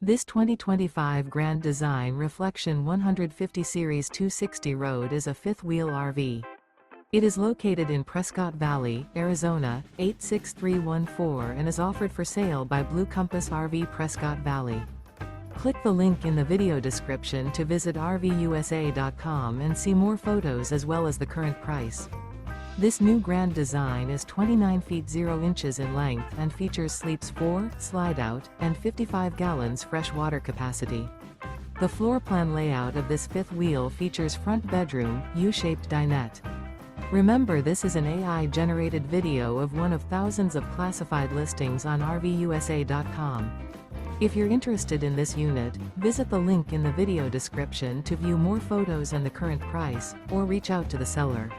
This 2025 Grand Design Reflection 150 Series 260 Road is a fifth-wheel RV. It is located in Prescott Valley, Arizona, 86314 and is offered for sale by Blue Compass RV Prescott Valley. Click the link in the video description to visit RVUSA.com and see more photos as well as the current price. This new Grand Design is 29 feet 0 inches in length and features sleeps 4, slide-out, and 55 gallons fresh water capacity. The floor plan layout of this fifth wheel features front bedroom, U-shaped dinette. Remember, this is an AI-generated video of one of thousands of classified listings on RVUSA.com. If you're interested in this unit, visit the link in the video description to view more photos and the current price, or reach out to the seller.